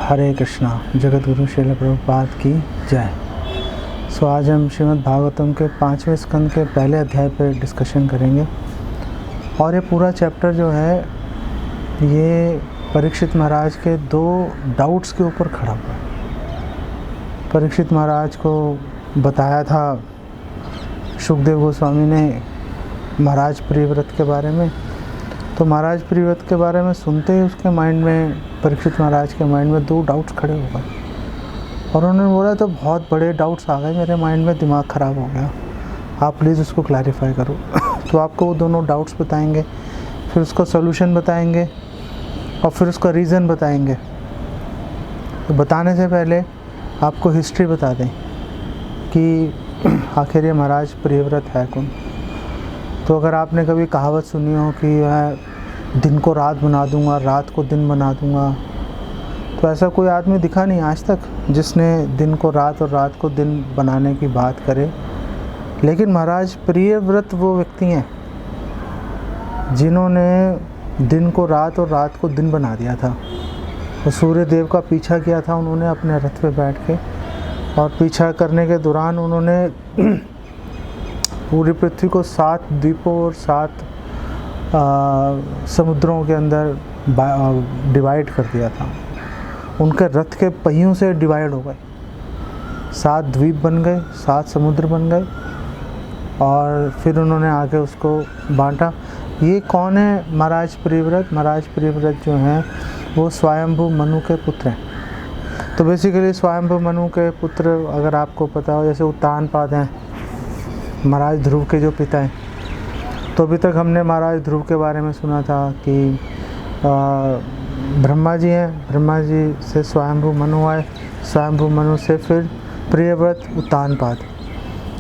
हरे कृष्णा। जगत गुरु श्रील प्रभुपाद की जय। सो आज हम श्रीमद् भागवतम के 5वें स्कंद के पहले अध्याय पर डिस्कशन करेंगे। और ये पूरा चैप्टर जो है ये परीक्षित महाराज के दो डाउट्स के ऊपर खड़ा हुआ है। परीक्षित महाराज को बताया था सुखदेव गोस्वामी ने महाराज प्रियव्रत के बारे में, तो महाराज प्रियव्रत के बारे में सुनते ही उसके माइंड में, परीक्षित महाराज के माइंड में दो डाउट्स खड़े हो गए। और उन्होंने बोला तो बहुत बड़े डाउट्स आ गए मेरे माइंड में, दिमाग ख़राब हो गया, आप प्लीज़ उसको क्लैरिफाई करो। तो आपको वो दोनों डाउट्स बताएंगे, फिर उसका सोल्यूशन बताएंगे और फिर उसका रीज़न बताएंगे। तो बताने से पहले आपको हिस्ट्री बता दें कि आखिर ये महाराज प्रियव्रत है कौन। तो अगर आपने कभी कहावत सुनी हो कि मैं दिन को रात बना दूंगा, रात को दिन बना दूंगा, तो ऐसा कोई आदमी दिखा नहीं आज तक जिसने दिन को रात और रात को दिन बनाने की बात करे। लेकिन महाराज प्रियव्रत वो व्यक्ति हैं जिन्होंने दिन को रात और रात को दिन बना दिया था। तो सूर्य देव का पीछा किया था उन्होंने अपने रथ पे बैठ के, और पीछा करने के दौरान उन्होंने पूरी पृथ्वी को 7 द्वीपों और 7 समुद्रों के अंदर डिवाइड कर दिया था। उनके रथ के पहियों से डिवाइड हो गए, 7 द्वीप बन गए, 7 समुद्र बन गए, और फिर उन्होंने आगे उसको बांटा। ये कौन है महाराज प्रियव्रत? महाराज प्रियव्रत जो हैं वो स्वयंभू मनु के पुत्र हैं। तो बेसिकली स्वयंभू मनु के पुत्र, अगर आपको पता हो, जैसे उत्तानपाद हैं महाराज ध्रुव के जो पिता हैं। तो अभी तक हमने महाराज ध्रुव के बारे में सुना था कि ब्रह्मा जी हैं, ब्रह्मा जी से स्वयंभू मनु आए, स्वयंभू मनु से फिर प्रियव्रत, उत्तानपाद।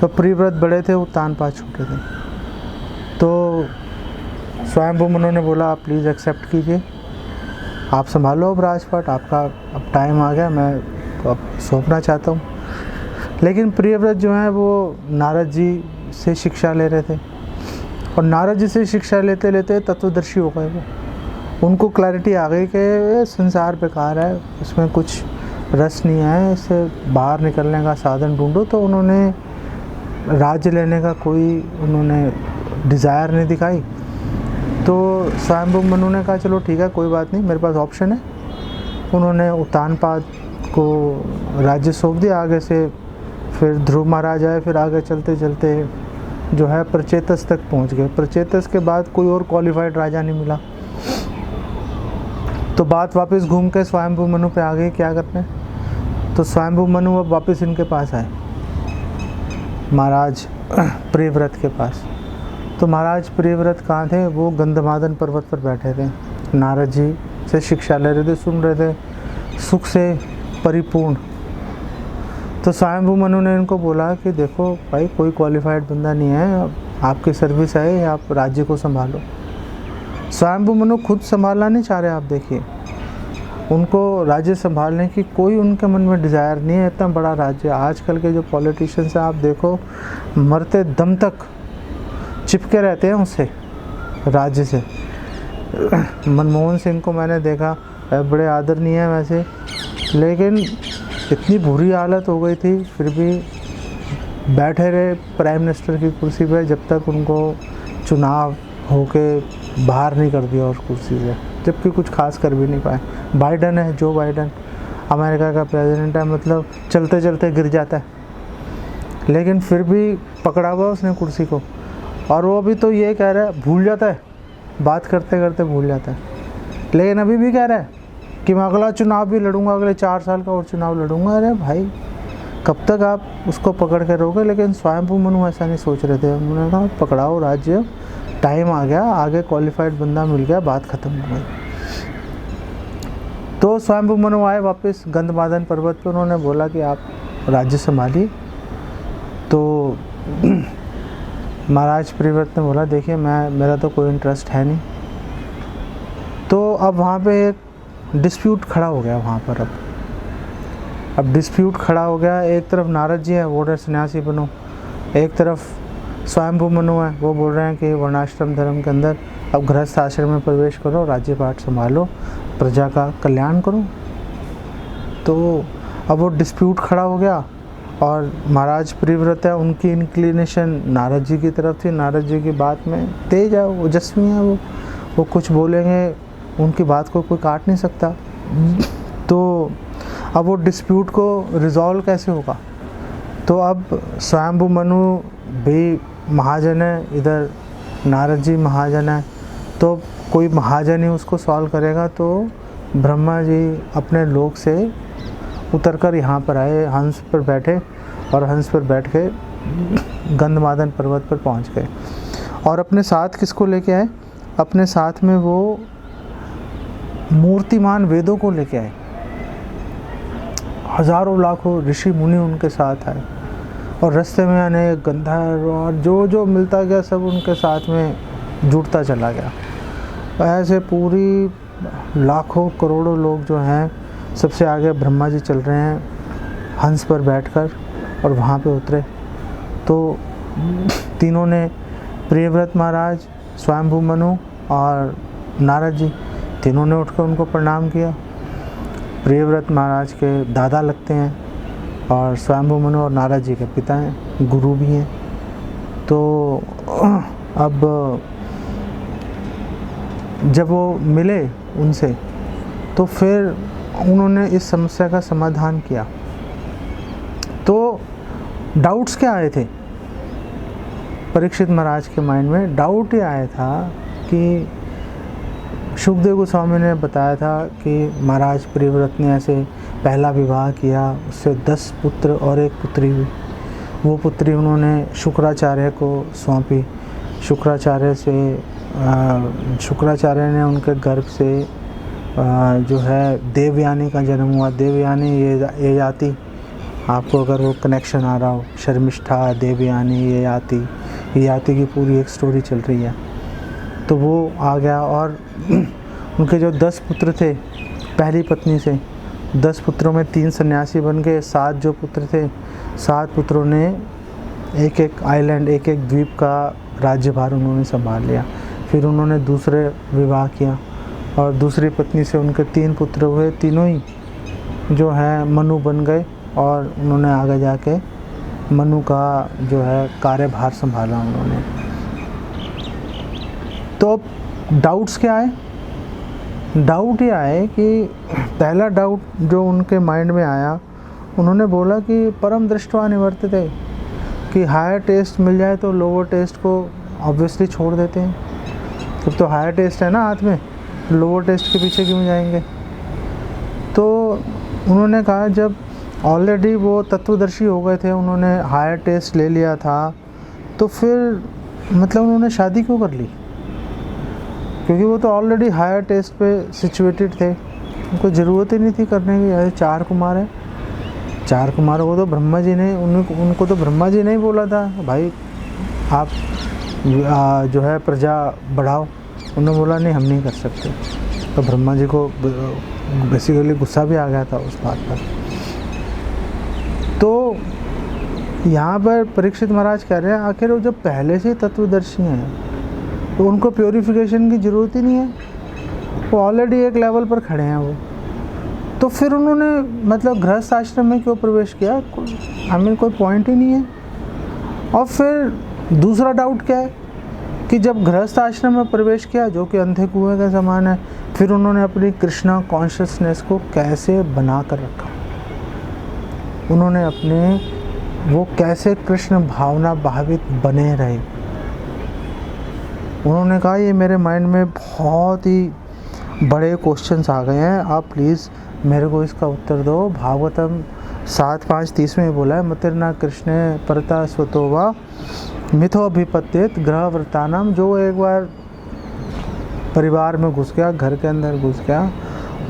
तो प्रियव्रत बड़े थे, उत्तानपाद छोटे थे। तो स्वयंभू मनु ने बोला आप प्लीज़ एक्सेप्ट कीजिए, आप संभालो अब राजपाट, आपका अब टाइम आ गया, मैं अब सौंपना चाहता हूँ। लेकिन प्रियव्रत जो हैं वो नारद जी से शिक्षा ले रहे थे, और नारद जी से शिक्षा लेते लेते तत्वदर्शी हो गए वो। उनको क्लैरिटी आ गई कि संसार बेकार है, उसमें कुछ रस नहीं है, इससे बाहर निकलने का साधन ढूंढो। तो उन्होंने राज्य लेने का कोई उन्होंने डिज़ायर नहीं दिखाई। तो स्वयंभू मनु ने कहा चलो ठीक है, कोई बात नहीं, मेरे पास ऑप्शन है। उन्होंने उत्तानपाद को राज्य सौंप दिया आगे से। फिर ध्रुव महाराज आए, फिर आगे चलते चलते जो है प्रचेतस तक पहुंच गए। प्रचेतस के बाद कोई और क्वालिफाइड राजा नहीं मिला। तो बात वापस घूम के स्वयंभू मनु पे आ गई, क्या करते हैं। तो स्वयंभू मनु अब वापस इनके पास आए, महाराज प्रियव्रत के पास। तो महाराज प्रियव्रत कहाँ थे? वो गंधमादन पर्वत पर बैठे थे, नारद जी से शिक्षा ले रहे थे, सुन रहे थे, सुख से परिपूर्ण। तो स्वयंभू मनु ने इनको बोला कि देखो भाई, कोई क्वालिफाइड बंदा नहीं है, आपकी सर्विस है, आप राज्य को संभालो। स्वयंभू मनु खुद संभालना नहीं चाह रहे, आप देखिए, उनको राज्य संभालने की कोई उनके मन में डिज़ायर नहीं है। इतना बड़ा राज्य, आजकल के जो पॉलिटिशियंस हैं आप देखो, मरते दम तक चिपके रहते हैं उससे, राज्य से। मनमोहन सिंह को मैंने देखा, बड़े आदरणीय है वैसे, लेकिन इतनी बुरी हालत हो गई थी, फिर भी बैठे रहे प्राइम मिनिस्टर की कुर्सी पे जब तक उनको चुनाव होके बाहर नहीं कर दिया उस कुर्सी से, जबकि कुछ खास कर भी नहीं पाए। बाइडन है, जो बाइडन अमेरिका का प्रेसिडेंट है, मतलब चलते चलते गिर जाता है, लेकिन फिर भी पकड़ा हुआ उसने कुर्सी को। और वो अभी तो ये कह रहा है, भूल जाता है, बात करते करते भूल जाता है, लेकिन अभी भी कह रहा है कि मैं अगला चुनाव भी लड़ूंगा, अगले 4 साल का और चुनाव लड़ूंगा। अरे भाई, कब तक आप उसको पकड़ के रहोगे? लेकिन स्वयंभू मनु ऐसा नहीं सोच रहे थे। उन्होंने कहा पकड़ाओ राज्य, टाइम आ गया, आगे क्वालिफाइड बंदा मिल गया, बात ख़त्म हो गई। तो स्वयंभू मनु आए वापस गंधमादन पर्वत पर, उन्होंने बोला कि आप राज्य संभालिए। तो महाराज प्रियव्रत ने बोला देखिए, मेरा तो कोई इंटरेस्ट है नहीं। तो अब वहाँ पे एक डिस्प्यूट खड़ा हो गया वहाँ पर। अब डिस्प्यूट खड़ा हो गया, एक तरफ नारद जी हैं, वो बोल रहे सन्यासी बनो, एक तरफ स्वयंभू मनु है, वो बोल रहे हैं कि वर्णाश्रम धर्म के अंदर अब गृहस्थ आश्रम में प्रवेश करो, राज्य पाठ संभालो, प्रजा का कल्याण करो। तो अब वो डिस्प्यूट खड़ा हो गया और महाराज प्रियव्रत है, उनकी इंक्लिनेशन नारद जी की तरफ थी। नारद जी की बात में तेज है, ओजस्वी है, वो कुछ बोलेंगे, उनकी बात को कोई काट नहीं सकता। तो अब वो डिस्प्यूट को रिजॉल्व कैसे होगा? तो अब स्वयंभू मनु भी महाजन है, इधर नारद जी महाजन है, तो कोई महाजन ही उसको सॉल्व करेगा। तो ब्रह्मा जी अपने लोक से उतरकर यहाँ पर आए, हंस पर बैठे और हंस पर बैठ के गंधमादन पर्वत पर पहुँच गए। और अपने साथ किसको लेके आए? अपने साथ में वो मूर्तिमान वेदों को लेके आए। हजारों लाखों ऋषि मुनि उनके साथ आए और रास्ते में अनेक गंधर्व और जो जो मिलता गया सब उनके साथ में जुड़ता चला गया। ऐसे पूरी लाखों करोड़ों लोग जो हैं, सबसे आगे ब्रह्मा जी चल रहे हैं हंस पर बैठकर और वहाँ पे उतरे। तो तीनों ने, प्रियव्रत महाराज, स्वयंभू मनु और नारद जी, तीनों ने उठकर उनको प्रणाम किया। प्रियव्रत महाराज के दादा लगते हैं और स्वयंभू मनु और नारद जी के पिता हैं, गुरु भी हैं। तो अब जब वो मिले उनसे तो फिर उन्होंने इस समस्या का समाधान किया। तो डाउट्स क्या आए थे परीक्षित महाराज के माइंड में? डाउट ये आया था कि शुकदेव गोस्वामी ने बताया था कि महाराज प्रियव्रत ने ऐसे पहला विवाह किया, उससे 10 पुत्र और 1 पुत्री हुई। वो पुत्री उन्होंने शुक्राचार्य को सौंपी। शुक्राचार्य ने उनके गर्भ से जो है देवयानी का जन्म हुआ। देवयानी ये जाति, आपको अगर वो कनेक्शन आ रहा हो, शर्मिष्ठा, देवयानी, ये जाति की पूरी एक स्टोरी चल रही है। तो वो आ गया और उनके जो 10 पुत्र थे पहली पत्नी से, 10 पुत्रों में 3 सन्यासी बन गए। 7 जो पुत्र थे, 7 पुत्रों ने एक आइलैंड, एक द्वीप का राज्यभार उन्होंने संभाल लिया। फिर उन्होंने दूसरे विवाह किया और दूसरी पत्नी से उनके 3 पुत्र हुए। तीनों ही जो है मनु बन गए और उन्होंने आगे जाके मनु का जो है कार्यभार संभाला उन्होंने। तो डाउट्स क्या आए? डाउट ये आए कि पहला डाउट जो उनके माइंड में आया, उन्होंने बोला कि परम दृष्टवा निवर्तते, कि हायर टेस्ट मिल जाए तो लोअर टेस्ट को ऑब्वियसली छोड़ देते हैं। जब तो हायर टेस्ट है ना हाथ में, लोअर टेस्ट के पीछे क्यों जाएंगे? तो उन्होंने कहा जब ऑलरेडी वो तत्वदर्शी हो गए थे, उन्होंने हायर टेस्ट ले लिया था, तो फिर मतलब उन्होंने शादी क्यों कर ली? क्योंकि वो तो ऑलरेडी हायर टेस्ट पे सिचुएटेड थे, उनको ज़रूरत ही नहीं थी करने की। ऐसे 4 कुमार हैं, 4 कुमारों को तो ब्रह्मा जी ने उनको तो ब्रह्मा जी ने ही बोला था भाई आप जो है प्रजा बढ़ाओ। उन्होंने बोला नहीं हम नहीं कर सकते। तो ब्रह्मा जी को बेसिकली गुस्सा भी आ गया था उस बात पर। तो यहाँ पर परीक्षित महाराज कह रहे हैं आखिर वो जब पहले से तत्वदर्शी हैं तो उनको प्योरीफिकेशन की ज़रूरत ही नहीं है, वो ऑलरेडी एक लेवल पर खड़े हैं वो। तो फिर उन्होंने मतलब गृहस्थ आश्रम में क्यों प्रवेश किया? कोई पॉइंट ही नहीं है। और फिर दूसरा डाउट क्या है कि जब गृहस्थ आश्रम में प्रवेश किया जो कि अंधे कुएं का समान है, फिर उन्होंने अपनी कृष्णा कॉन्शियसनेस को कैसे बना कर रखा? उन्होंने वो कैसे कृष्ण भावना भावित बने रहे? उन्होंने कहा ये मेरे माइंड में बहुत ही बड़े क्वेश्चंस आ गए हैं, आप प्लीज़ मेरे को इसका उत्तर दो। भागवतम 7:5-30 में बोला है मतिर्ना कृष्ण परता स्वतो वा मिथो अभिपत्येत ग्रह व्रतानाम। जो एक बार परिवार में घुस गया, घर के अंदर घुस गया,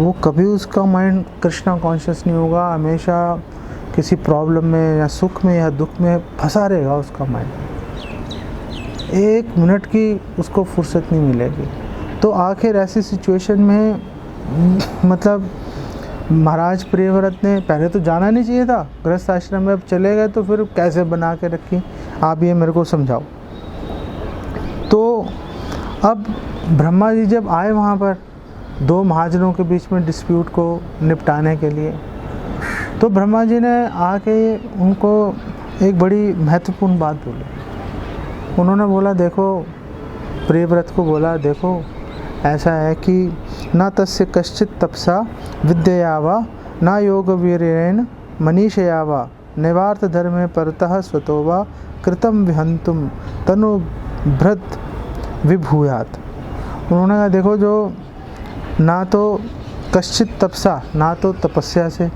वो कभी उसका माइंड कृष्णा कॉन्शियस नहीं होगा, हमेशा किसी प्रॉब्लम में या सुख में या दुख में फंसा रहेगा उसका माइंड। 1 मिनट की उसको फुर्सत नहीं मिलेगी। तो आखिर ऐसी सिचुएशन में मतलब महाराज प्रियव्रत ने पहले तो जाना नहीं चाहिए था गृहस्थ आश्रम में, अब चले गए तो फिर कैसे बना के रखी, आप ये मेरे को समझाओ। तो अब ब्रह्मा जी जब आए वहाँ पर 2 महाजनों के बीच में डिस्प्यूट को निपटाने के लिए, तो ब्रह्मा जी ने आके उनको एक बड़ी महत्वपूर्ण बात बोली। उन्होंने बोला देखो, प्रियव्रत को बोला देखो ऐसा है कि न तस्य कश्चित तपसा विद्यया वा न योग वीर्येण मनीषया वा नैवार्थ धर्मे परतः स्वतो वा कृतं विहंतुम तनुभृत विभूयात। उन्होंने कहा देखो, जो ना तो कश्चित तपसा, ना तो तपस्या से,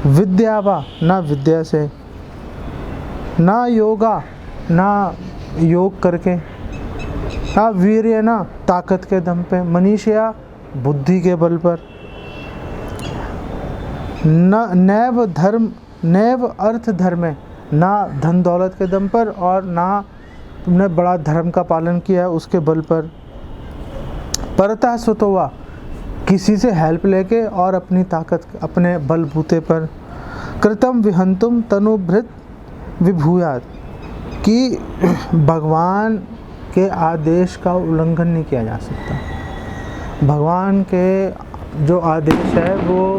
विद्या वा ना विद्या से, ना योगा ना योग करके, ना वीर्य ना ताकत के दम पे, मनीषया बुद्धि के बल पर, न नैव धर्म नैव अर्थ धर्म, ना धन दौलत के दम पर और ना तुमने बड़ा धर्म का पालन किया उसके बल पर, परतः स्वतोवा किसी से हेल्प लेके और अपनी ताकत अपने बलबूते पर, कृतम विहंतुम तनुभृत विभूयात कि भगवान के आदेश का उल्लंघन नहीं किया जा सकता। भगवान के जो आदेश है वो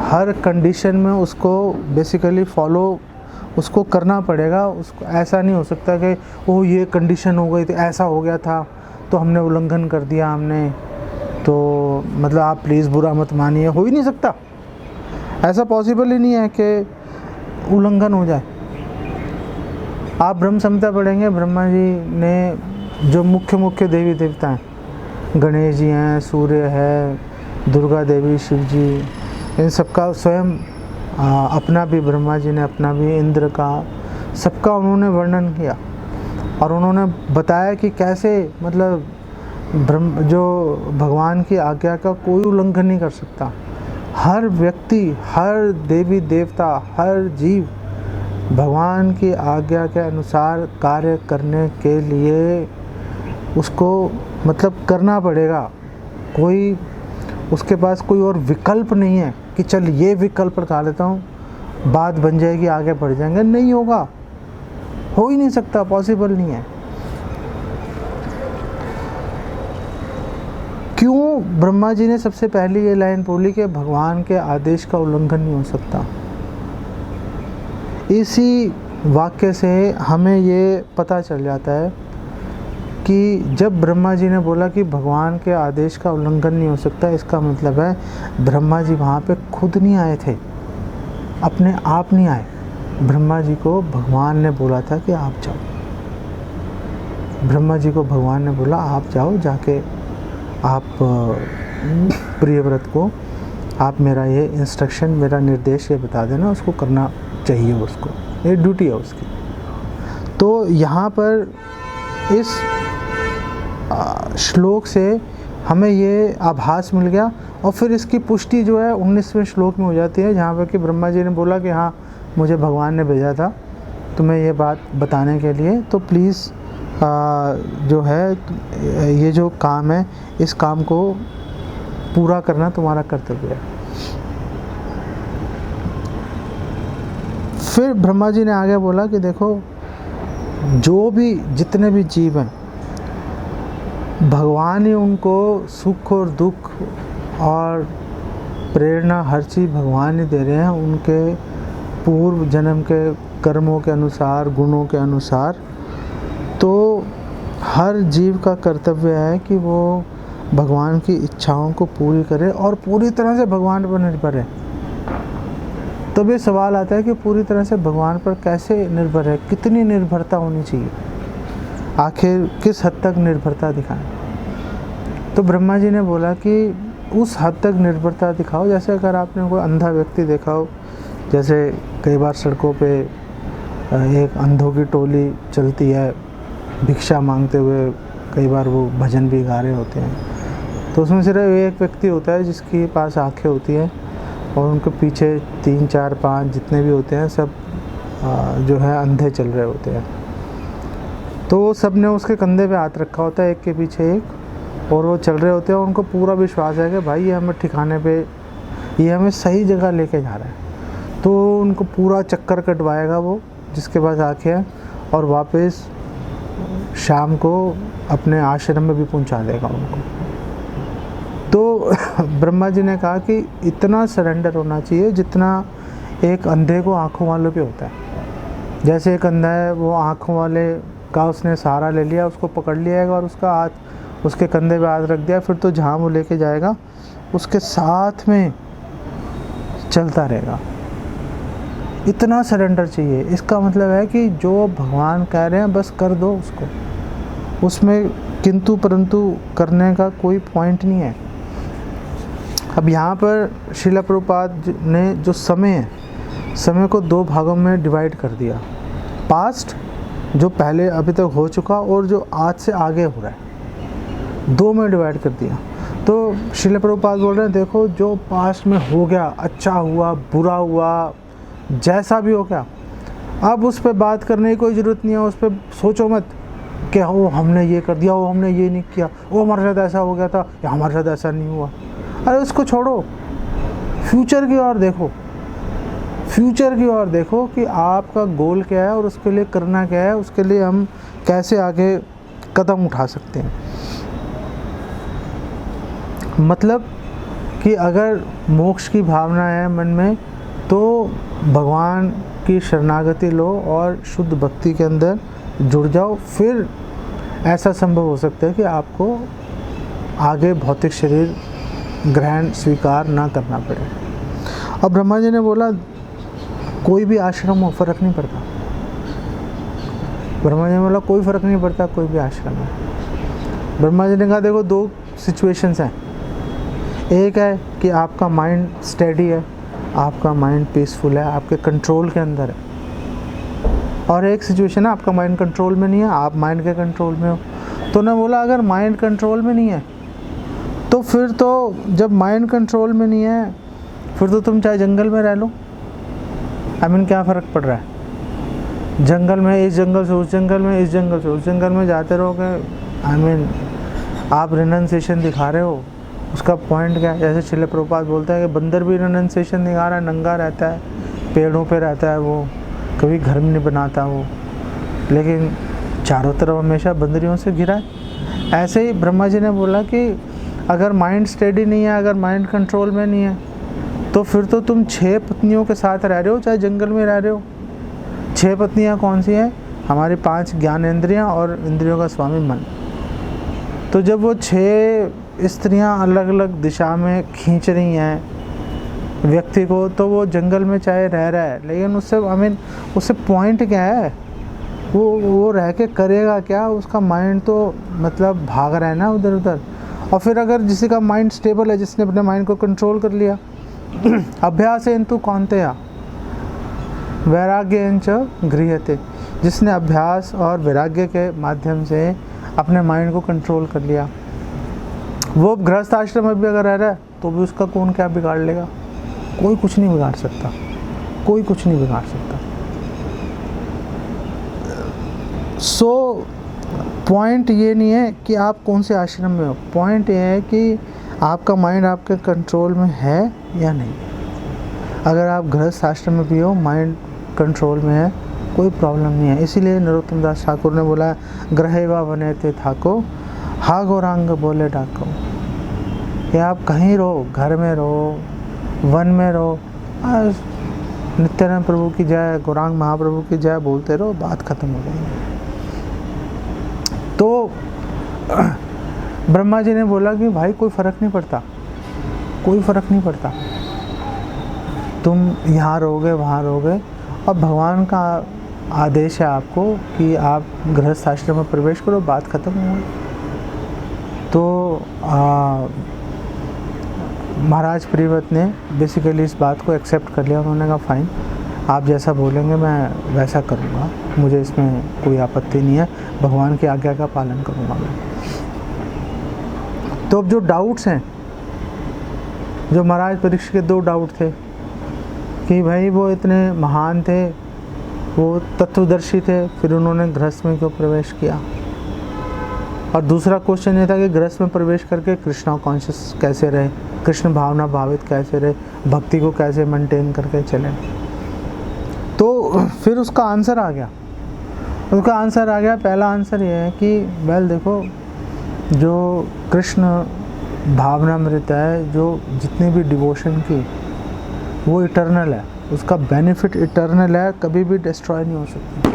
हर कंडीशन में उसको बेसिकली फॉलो उसको करना पड़ेगा। उसको ऐसा नहीं हो सकता कि वो ये कंडीशन हो गई थी, ऐसा हो गया था तो हमने उल्लंघन कर दिया हमने, तो मतलब आप प्लीज़ बुरा मत मानिए। हो ही नहीं सकता, ऐसा पॉसिबल ही नहीं है कि उल्लंघन हो जाए। आप ब्रह्म संहिता पढ़ेंगे, ब्रह्मा जी ने जो मुख्य देवी देवता हैं, गणेश जी हैं, सूर्य है, दुर्गा देवी, शिव जी, इन सबका स्वयं अपना भी, ब्रह्मा जी ने अपना भी, इंद्र का, सबका उन्होंने वर्णन किया और उन्होंने बताया कि कैसे मतलब ब्रह्म जो भगवान की आज्ञा का कोई उल्लंघन नहीं कर सकता। हर व्यक्ति, हर देवी देवता, हर जीव भगवान की आज्ञा के अनुसार कार्य करने के लिए उसको मतलब करना पड़ेगा। कोई उसके पास कोई और विकल्प नहीं है कि चल ये विकल्प लगा लेता हूँ, बात बन जाएगी, आगे बढ़ जाएंगे। नहीं होगा, हो ही नहीं सकता, पॉसिबल नहीं है। क्यों ब्रह्मा जी ने सबसे पहली ये लाइन बोली कि भगवान के आदेश का उल्लंघन नहीं हो सकता? इसी वाक्य से हमें ये पता चल जाता है कि जब ब्रह्मा जी ने बोला कि भगवान के आदेश का उल्लंघन नहीं हो सकता, इसका मतलब है ब्रह्मा जी वहाँ पे खुद नहीं आए थे, अपने आप नहीं आए। ब्रह्मा जी को भगवान ने बोला था कि आप जाओ। ब्रह्मा जी को भगवान ने बोला आप जाओ, जाके आप प्रियव्रत को आप मेरा ये इंस्ट्रक्शन, मेरा निर्देश ये बता देना, उसको करना चाहिए, उसको ये ड्यूटी है उसकी। तो यहाँ पर इस श्लोक से हमें ये आभास मिल गया और फिर इसकी पुष्टि जो है 19वें श्लोक में हो जाती है, जहाँ पर कि ब्रह्मा जी ने बोला कि हाँ मुझे भगवान ने भेजा था तुम्हें ये बात बताने के लिए, तो प्लीज़ जो है ये जो काम है इस काम को पूरा करना तुम्हारा कर्तव्य है। फिर ब्रह्मा जी ने आगे बोला कि देखो, जो भी जितने भी जीव हैं भगवान ही उनको सुख और दुख और प्रेरणा हर चीज़ भगवान ही दे रहे हैं, उनके पूर्व जन्म के कर्मों के अनुसार, गुणों के अनुसार। तो हर जीव का कर्तव्य है कि वो भगवान की इच्छाओं को पूरी करे और पूरी तरह से भगवान पर निर्भर है। तब ये सवाल आता है कि पूरी तरह से भगवान पर कैसे निर्भर है, कितनी निर्भरता होनी चाहिए, आखिर किस हद तक निर्भरता दिखाएं? तो ब्रह्मा जी ने बोला कि उस हद तक निर्भरता दिखाओ जैसे अगर आपने कोई अंधा व्यक्ति देखा हो, जैसे कई बार सड़कों पे एक अंधों की टोली चलती है भिक्षा मांगते हुए, कई बार वो भजन भी गा रहे होते हैं, तो उसमें सिर्फ एक व्यक्ति होता है जिसके पास आंखें होती हैं और उनके पीछे 3, 4, 5 जितने भी होते हैं सब जो है अंधे चल रहे होते हैं। तो सब ने उसके कंधे पे हाथ रखा होता है एक के पीछे एक, और वो चल रहे होते हैं और उनको पूरा विश्वास है कि भाई ये हमें ठिकाने पे, ये हमें सही जगह लेके जा रहा है। तो उनको पूरा चक्कर कटवाएगा वो जिसके पास आँखें हैं और वापस शाम को अपने आश्रम में भी पहुंचा देगा उनको। तो ब्रह्मा जी ने कहा कि इतना सरेंडर होना चाहिए जितना एक अंधे को आँखों वालों पे होता है। जैसे एक अंधा है, वो आँखों वाले का उसने सहारा ले लिया, उसको पकड़ लिया और उसका हाथ उसके कंधे पे हाथ रख दिया, फिर तो जहाँ वो लेके जाएगा उसके साथ में चलता रहेगा। इतना सरेंडर चाहिए। इसका मतलब है कि जो भगवान कह रहे हैं बस कर दो उसको, उसमें किंतु परंतु करने का कोई पॉइंट नहीं है। अब यहाँ पर श्रील प्रभुपाद ने जो समय है, समय को दो भागों में डिवाइड कर दिया। पास्ट जो पहले अभी तक हो चुका और जो आज से आगे हो रहा है, दो में डिवाइड कर दिया। तो श्रील प्रभुपाद बोल रहे हैं देखो जो पास्ट में हो गया, अच्छा हुआ बुरा हुआ जैसा भी हो गया, अब उस पर बात करने की कोई ज़रूरत नहीं है। उस पर सोचो मत कि वो हमने ये कर दिया, वो हमने ये नहीं किया, वो हमारे साथ ऐसा हो गया था या हमारे साथ ऐसा नहीं हुआ। अरे उसको छोड़ो, फ्यूचर की ओर देखो, फ्यूचर की ओर देखो कि आपका गोल क्या है और उसके लिए करना क्या है, उसके लिए हम कैसे आगे कदम उठा सकते हैं। मतलब कि अगर मोक्ष की भावना है मन में तो भगवान की शरणागति लो और शुद्ध भक्ति के अंदर जुड़ जाओ, फिर ऐसा संभव हो सकता है कि आपको आगे भौतिक शरीर ग्रहण स्वीकार ना करना पड़े। अब ब्रह्मा जी ने बोला कोई भी आश्रम हो फ़र्क नहीं पड़ता। ब्रह्मा जी ने बोला कोई फ़र्क नहीं पड़ता, कोई भी आश्रम है। ब्रह्मा जी ने कहा देखो दो सिचुएशंस हैं, एक है कि आपका माइंड स्टेडी है, आपका माइंड पीसफुल है, आपके कंट्रोल के अंदर है, और एक सिचुएशन है आपका माइंड कंट्रोल में नहीं है, आप माइंड के कंट्रोल में हो। तो ने बोला अगर माइंड कंट्रोल में नहीं है तो फिर तो जब माइंड कंट्रोल में नहीं है फिर तो तुम चाहे जंगल में रह लो, क्या फ़र्क पड़ रहा है। जंगल में इस जंगल से उस जंगल में, इस जंगल से उस जंगल में जाते रहोगे। आप रिनंसिएशन दिखा रहे हो, उसका पॉइंट क्या है। जैसे श्रील प्रभुपाद बोलता है कि बंदर भी रिनंसिएशन दिखा रहा है, नंगा रहता है, पेड़ों पे रहता है, वो कभी घर में नहीं बनाता वो, लेकिन चारों तरफ हमेशा बंदरियों से घिरा है। ऐसे ही ब्रह्मा जी ने बोला कि अगर माइंड स्टेडी नहीं है, अगर माइंड कंट्रोल में नहीं है तो फिर तो तुम 6 पत्नियों के साथ रह रहे हो, चाहे जंगल में रह रहे हो। 6 पत्नियाँ कौन सी हैं? हमारी 5 ज्ञानेंद्रियाँ और इंद्रियों का स्वामी मन। तो जब वो 6 स्त्रियाँ अलग अलग दिशा में खींच रही हैं व्यक्ति को, तो वो जंगल में चाहे रह रहा है, लेकिन उससे उससे पॉइंट क्या है, वो रह के करेगा क्या? उसका माइंड तो मतलब भाग रहा है ना उधर उधर। और फिर अगर किसी का माइंड स्टेबल है, जिसने अपने माइंड को कंट्रोल कर लिया, अभ्यासेन कौन्तेय वैराग्येन च गृह्यते, जिसने अभ्यास और वैराग्य के माध्यम से अपने माइंड को कंट्रोल कर लिया, वो गृहस्थ आश्रम में भी अगर रह रहा है तो भी उसका कौन क्या बिगाड़ लेगा? कोई कुछ नहीं बिगाड़ सकता, कोई कुछ नहीं बिगाड़ सकता। सो पॉइंट ये नहीं है कि आप कौन से आश्रम में हो, पॉइंट ये है कि आपका माइंड आपके कंट्रोल में है या नहीं। अगर आप गृहस्थ आश्रम में भी हो, माइंड कंट्रोल में है, कोई प्रॉब्लम नहीं है। इसीलिए नरोत्तम दास ठाकुर ने बोला ग्रहेवा वनेते थाको हा गौरांग बोले डाको। कि आप कहीं रहो, घर में रहो, वन में रहो, नित्यानंद प्रभु की जय, गौरांग महाप्रभु की जय बोलते रहो, बात खत्म हो जाएगी। तो ब्रह्मा जी ने बोला कि भाई कोई फ़र्क नहीं पड़ता, कोई फ़र्क नहीं पड़ता, तुम यहाँ रहोगे वहाँ रहोगे। अब भगवान का आदेश है आपको कि आप गृहस्थ आश्रम में प्रवेश करो, बात ख़त्म हो गई। तो महाराज प्रियव्रत ने बेसिकली इस बात को एक्सेप्ट कर लिया। उन्होंने कहा फाइन, आप जैसा बोलेंगे मैं वैसा करूँगा, मुझे इसमें कोई आपत्ति नहीं है, भगवान की आज्ञा का पालन करूँगा मैं। तो अब जो डाउट्स हैं, जो महाराज परीक्षित के 2 डाउट थे कि भाई वो इतने महान थे, वो तत्वदर्शी थे, फिर उन्होंने गृहस्थ में क्यों प्रवेश किया। और दूसरा क्वेश्चन ये था कि गृहस्थ में प्रवेश करके कृष्णा कॉन्शियस कैसे रहे, कृष्ण भावना भावित कैसे रहे, भक्ति को कैसे मेंटेन करके चले। तो फिर उसका आंसर आ गया, पहला आंसर ये है कि वेल देखो, जो कृष्ण भावनामृत है, जो जितनी भी डिवोशन की वो इटर्नल है, उसका बेनिफिट इटर्नल है, कभी भी डिस्ट्रॉय नहीं हो सकती।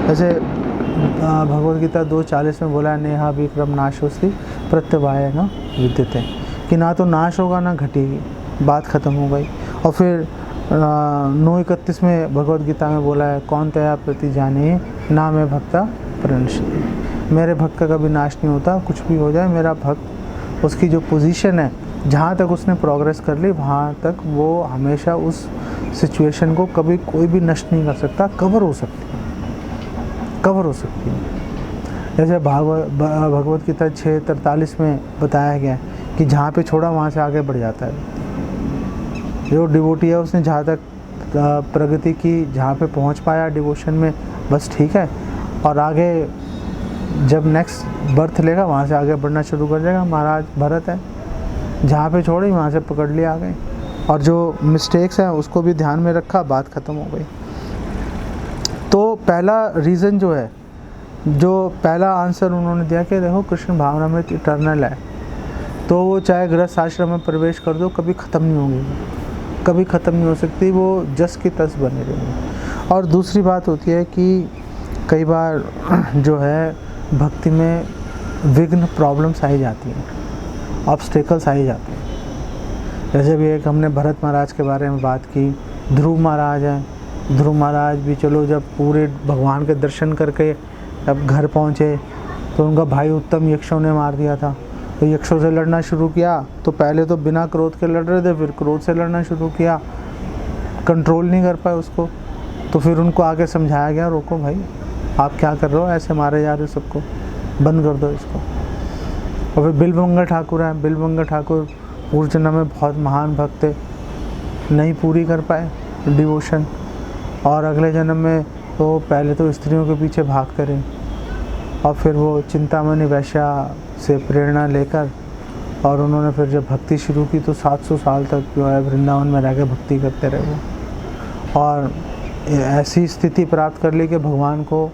जैसे भगवद गीता 2:40 में बोला है, नेहा विक्रम नाशोस्ति प्रत्यवाय न विद्यते, कि ना तो नाश होगा ना घटेगी, बात ख़त्म हो गई। और फिर 9:31 में भगवद गीता में बोला है, कौन तया प्रति जाने ना मैं भक्ता प्रणश्यति, मेरे भक्त का कभी नाश नहीं होता, कुछ भी हो जाए मेरा भक्त, उसकी जो पोजीशन है, जहाँ तक उसने प्रोग्रेस कर ली वहाँ तक वो हमेशा उस सिचुएशन को कभी कोई भी नष्ट नहीं कर सकता, कवर हो सकती है। जैसे भगवद गीता 6:43 में बताया गया है कि जहाँ पे छोड़ा वहाँ से आगे बढ़ जाता है। जो डिवोटी है उसने जहाँ तक प्रगति की, जहाँ पे पहुँच पाया डिवोशन में, बस ठीक है, और आगे जब नेक्स्ट बर्थ लेगा वहाँ से आगे बढ़ना शुरू कर जाएगा। महाराज भरत है, जहाँ पे छोड़ी वहाँ से पकड़ लिया आगे, और जो मिस्टेक्स हैं उसको भी ध्यान में रखा, बात ख़त्म हो गई। तो पहला रीज़न जो है, जो पहला आंसर उन्होंने दिया कि देखो कृष्ण भावनामृत इटर्नल है, तो वो चाहे गृहस्थ आश्रम में प्रवेश कर दो, कभी ख़त्म नहीं होगी, कभी ख़त्म नहीं हो सकती, वो जस की तस बने रहेंगे। और दूसरी बात होती है कि कई बार जो है भक्ति में विघ्न, प्रॉब्लम्स आई जाती हैं, ऑब्स्टेकल्स आई जाते हैं। जैसे भी एक हमने भरत महाराज के बारे में बात की, ध्रुव महाराज हैं, ध्रुव महाराज भी चलो जब पूरे भगवान के दर्शन करके जब घर पहुँचे तो उनका भाई उत्तम यक्षों ने मार दिया था, तो यक्षों से लड़ना शुरू किया। तो पहले तो बिना क्रोध के लड़ रहे थे, फिर क्रोध से लड़ना शुरू किया, कंट्रोल नहीं कर पाए उसको, तो फिर उनको आगे समझाया गया, रोको भाई आप क्या कर रहे हो, ऐसे मारे जा रहे हो सबको, बंद कर दो इसको। और फिर बिल्वमंगल ठाकुर हैं, बिल्वमंगल ठाकुर पूर्व जन्म में बहुत महान भक्त थे, नहीं पूरी कर पाए डिवोशन, और अगले जन्म में तो पहले तो स्त्रियों के पीछे भागते रहे, और फिर वो चिंतामणि वैश्या से प्रेरणा लेकर और उन्होंने फिर जब भक्ति शुरू की तो 700 साल तक जो है वृंदावन में रह के भक्ति करते रहे वो, और ऐसी स्थिति प्राप्त कर ली कि भगवान को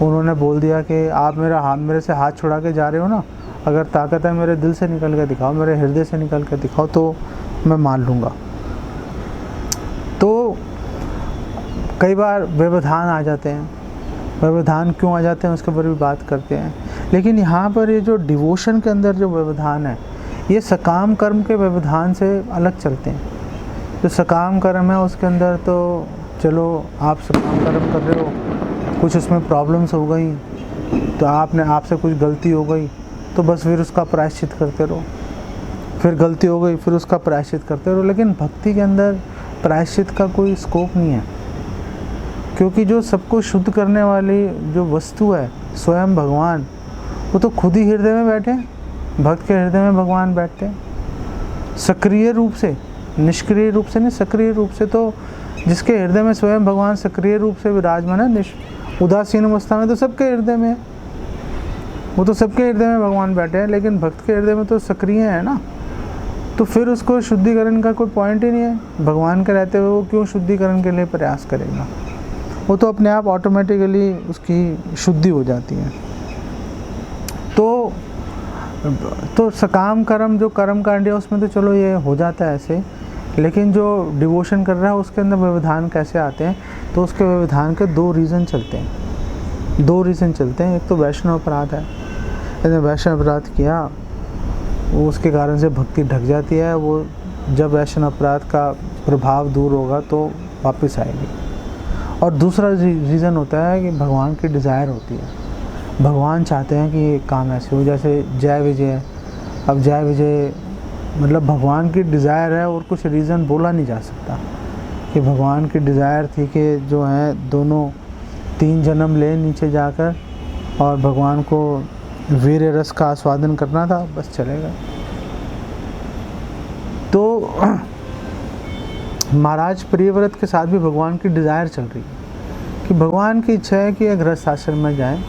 उन्होंने बोल दिया कि आप मेरे से हाथ छुड़ा के जा रहे हो ना, अगर ताकत है मेरे दिल से निकल के दिखाओ, मेरे हृदय से निकल के दिखाओ, तो मैं मान लूँगा। तो कई बार व्यवधान आ जाते हैं, व्यवधान क्यों आ जाते हैं उसके ऊपर भी बात करते हैं। लेकिन यहाँ पर ये जो डिवोशन के अंदर जो व्यवधान है, ये सकाम कर्म के व्यवधान से अलग चलते हैं। जो सकाम कर्म है उसके अंदर तो चलो आप सकाम कर्म कर रहे हो, कुछ उसमें प्रॉब्लम्स हो गई, तो आपसे कुछ गलती हो गई, तो बस फिर उसका प्रायश्चित करते रहो, फिर गलती हो गई फिर उसका प्रायश्चित करते रहो। लेकिन भक्ति के अंदर प्रायश्चित का कोई स्कोप नहीं है, क्योंकि जो सबको शुद्ध करने वाली जो वस्तु है स्वयं भगवान, वो तो खुद ही हृदय में बैठे हैं। भक्त के हृदय में भगवान बैठते हैं सक्रिय रूप से, निष्क्रिय रूप से नहीं, सक्रिय रूप से। तो जिसके हृदय में स्वयं भगवान सक्रिय रूप से विराजमान है, उदासीन अवस्था में तो सबके हृदय में, वो तो सबके हृदय में भगवान बैठे हैं, लेकिन भक्त के हृदय में तो सक्रिय है ना, तो फिर उसको शुद्धिकरण का कोई पॉइंट ही नहीं है। भगवान के रहते हुए वो क्यों शुद्धिकरण के लिए प्रयास करेगा, वो तो अपने आप ऑटोमेटिकली उसकी शुद्धि हो जाती है। तो सकाम कर्म जो कर्म कांड है उसमें तो चलो ये हो जाता है ऐसे, लेकिन जो डिवोशन कर रहा है उसके अंदर व्यवधान कैसे आते हैं, तो उसके व्यवधान के दो रीज़न चलते हैं। एक तो वैष्णव अपराध है, यदि वैष्णव अपराध किया वो उसके कारण से भक्ति ढक जाती है, वो जब वैष्णव अपराध का प्रभाव दूर होगा तो वापस आएगी। और दूसरा रीज़न होता है कि भगवान की डिज़ायर होती है, भगवान चाहते हैं कि ये काम ऐसे हो, जैसे जय विजय। अब जय विजय मतलब भगवान की डिज़ायर है और कुछ रीज़न बोला नहीं जा सकता, कि भगवान की डिज़ायर थी कि जो है दोनों 3 जन्म ले नीचे जाकर और भगवान को वीर रस का आस्वादन करना था, बस चलेगा। तो महाराज प्रियव्रत के साथ भी भगवान की डिज़ायर चल रही है कि भगवान की इच्छा है कि गृहस्थ आश्रम में जाएं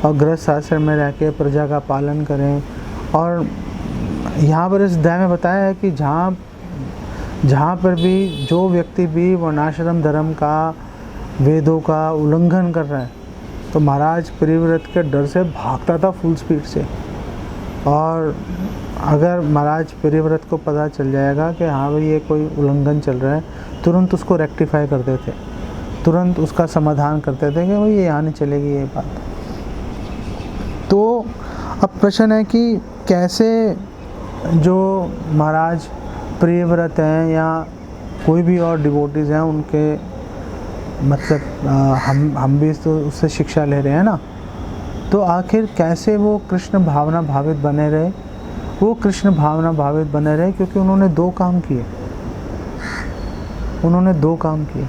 और गृहस्थ आश्रम में रह के प्रजा का पालन करें। और यहाँ पर इस अध्याय में बताया है कि जहाँ पर भी जो व्यक्ति भी वर्णाश्रम धर्म का, वेदों का उल्लंघन कर रहा है, तो महाराज प्रियव्रत के डर से भागता था फुल स्पीड से, और अगर महाराज प्रियव्रत को पता चल जाएगा कि हाँ भाई ये कोई उल्लंघन चल रहा है, तुरंत उसको रेक्टिफाई करते थे, तुरंत उसका समाधान करते थे कि भाई ये यहाँ नहीं चलेगी ये बात। तो अब प्रश्न है कि कैसे जो महाराज प्रियव्रत हैं या कोई भी और डिवोटीज़ हैं उनके मतलब हम भी तो उससे शिक्षा ले रहे हैं ना, तो आखिर कैसे वो कृष्ण भावना भावित बने रहे। वो कृष्ण भावना भावित बने रहे क्योंकि उन्होंने दो काम किए, उन्होंने दो काम किए।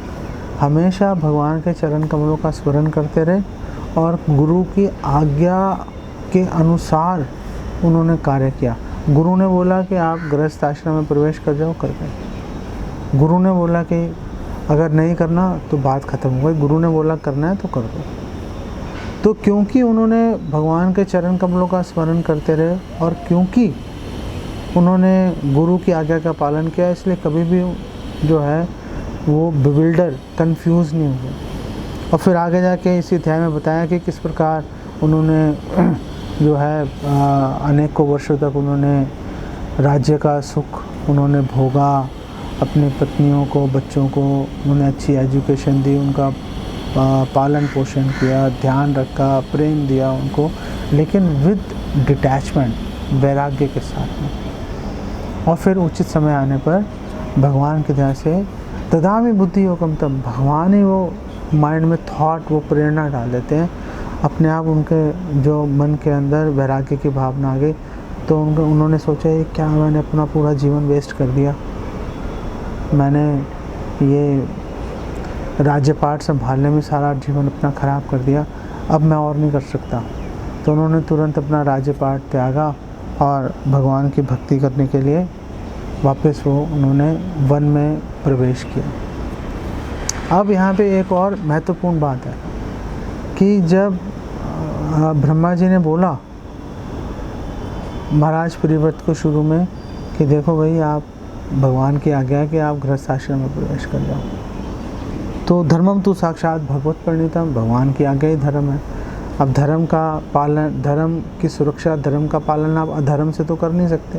हमेशा भगवान के चरण कमलों का स्मरण करते रहे और गुरु की आज्ञा के अनुसार उन्होंने कार्य किया। गुरु ने बोला कि आप गृहस्थ आश्रम में प्रवेश कर जाओ, कर गए। गुरु ने बोला कि अगर नहीं करना तो बात ख़त्म हो गई, गुरु ने बोला करना है तो कर दो। तो क्योंकि उन्होंने भगवान के चरण कमलों का स्मरण करते रहे और क्योंकि उन्होंने गुरु की आज्ञा का पालन किया, इसलिए कभी भी जो है वो बिविल्डर कंफ्यूज नहीं हुए। और फिर आगे जाके इसी अध्याय में बताया कि किस प्रकार उन्होंने जो है अनेकों वर्षों तक उन्होंने राज्य का सुख उन्होंने भोगा, अपनी पत्नियों को, बच्चों को उन्होंने अच्छी एजुकेशन दी, उनका पालन पोषण किया, ध्यान रखा, प्रेम दिया उनको, लेकिन विद डिटैचमेंट, वैराग्य के साथ में। और फिर उचित समय आने पर भगवान की दया से तदामी बुद्धि योगम, तब भगवान ही वो माइंड में थॉट, वो प्रेरणा डाल देते हैं, अपने आप उनके जो मन के अंदर वैराग्य की भावना आ गई। तो उन्होंने सोचा ये क्या, मैंने अपना पूरा जीवन वेस्ट कर दिया, मैंने ये राज्य पाठ संभालने में सारा जीवन अपना ख़राब कर दिया, अब मैं और नहीं कर सकता। तो उन्होंने तुरंत अपना राज्य पाठ त्यागा और भगवान की भक्ति करने के लिए वापस उन्होंने वन में प्रवेश किया। अब यहाँ पे एक और महत्वपूर्ण बात है कि जब ब्रह्मा जी ने बोला महाराज प्रियव्रत को शुरू में कि देखो भाई, आप भगवान की आज्ञा है कि आप गृहस्थ आश्रम में प्रवेश कर जाओ, तो धर्मम तो साक्षात भगवत परिणीतम, भगवान की आज्ञा ही धर्म है। अब धर्म का पालन, धर्म की सुरक्षा, धर्म का पालन आप अधर्म से तो कर नहीं सकते।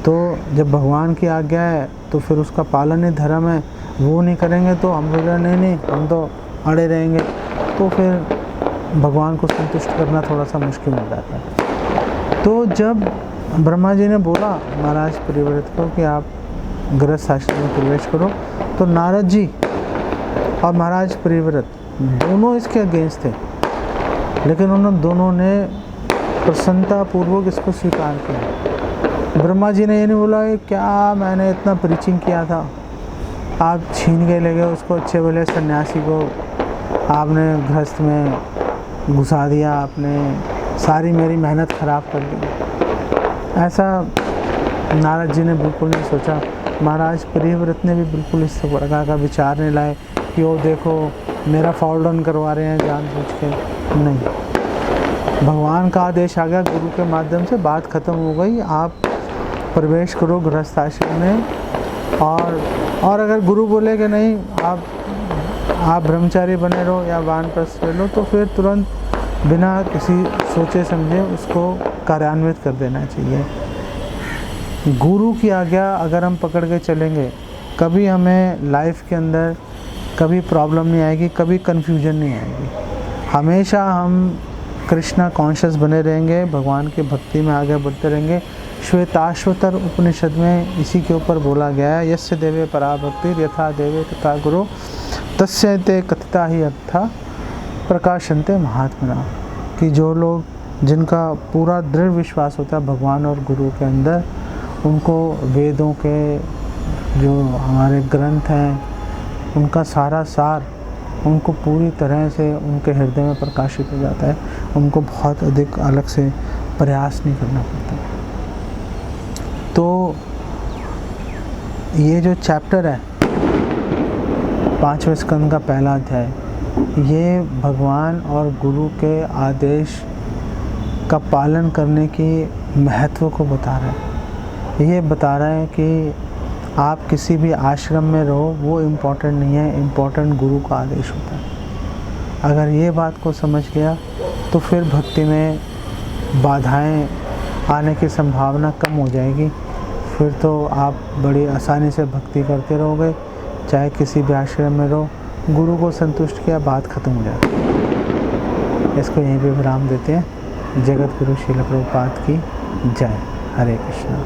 तो जब भगवान की आज्ञा है तो फिर उसका पालन ही धर्म है। वो नहीं करेंगे तो हम बोले नहीं हम तो अड़े रहेंगे, तो फिर भगवान को संतुष्ट करना थोड़ा सा मुश्किल हो जाता है। तो जब ब्रह्मा जी ने बोला महाराज प्रियव्रत को कि आप गृहस्थ आश्रम में प्रवेश करो, तो नारद जी और महाराज प्रियव्रत दोनों इसके अगेंस्ट थे, लेकिन उन दोनों ने प्रसन्नता पूर्वक इसको स्वीकार किया। ब्रह्मा जी ने ये नहीं बोला कि क्या मैंने इतना प्रीचिंग किया था, आप छीन के ले गए उसको, अच्छे भले सन्यासी को आपने गृहस्थ में घुसा दिया, आपने सारी मेरी मेहनत ख़राब कर दी। ऐसा नारद जी ने बिल्कुल नहीं सोचा। महाराज प्रियव्रत ने भी बिल्कुल इस प्रकार का विचार नहीं लाए कि वो देखो मेरा फॉल डाउन करवा रहे हैं जानबूझ के, नहीं। भगवान का आदेश आ गया, गुरु के माध्यम से बात ख़त्म हो गई, आप प्रवेश करो गृहस्थ आश्रम में। और अगर गुरु बोले कि नहीं आप ब्रह्मचारी बने रहो या वानप्रस्थ ले लो, तो फिर तुरंत बिना किसी सोचे समझे उसको कार्यान्वित कर देना चाहिए। गुरु की आज्ञा अगर हम पकड़ के चलेंगे, कभी हमें लाइफ के अंदर कभी प्रॉब्लम नहीं आएगी, कभी कन्फ्यूजन नहीं आएगी। हमेशा हम कृष्णा कॉन्शियस बने रहेंगे, भगवान की भक्ति में आगे बढ़ते रहेंगे। श्वेताश्वतर उपनिषद में इसी के ऊपर बोला गया है, यस्य देवे परा भक्ति यथा देवे तथा गुरु तस्य ते कथिता ही अर्था प्रकाशन्ते महात्मना, कि जो लोग जिनका पूरा दृढ़ विश्वास होता है भगवान और गुरु के अंदर, उनको वेदों के जो हमारे ग्रंथ हैं उनका सारा सार उनको पूरी तरह से उनके हृदय में प्रकाशित हो जाता है, उनको बहुत अधिक अलग से प्रयास नहीं करना पड़ता। तो ये जो चैप्टर है 5वें स्कंद का पहला अध्याय, ये भगवान और गुरु के आदेश का पालन करने की महत्व को बता रहा है। ये बता रहा है कि आप किसी भी आश्रम में रहो वो इम्पोर्टेंट नहीं है, इम्पोर्टेंट गुरु का आदेश होता है। अगर ये बात को समझ गया तो फिर भक्ति में बाधाएं आने की संभावना कम हो जाएगी। फिर तो आप बड़ी आसानी से भक्ति करते रहोगे, चाहे किसी भी आश्रम में रहो। गुरु को संतुष्ट किया, बात खत्म हो जाती। इसको यहीं पे विराम देते हैं। जगत गुरु श्रील प्रभुपाद की जय। हरे कृष्णा।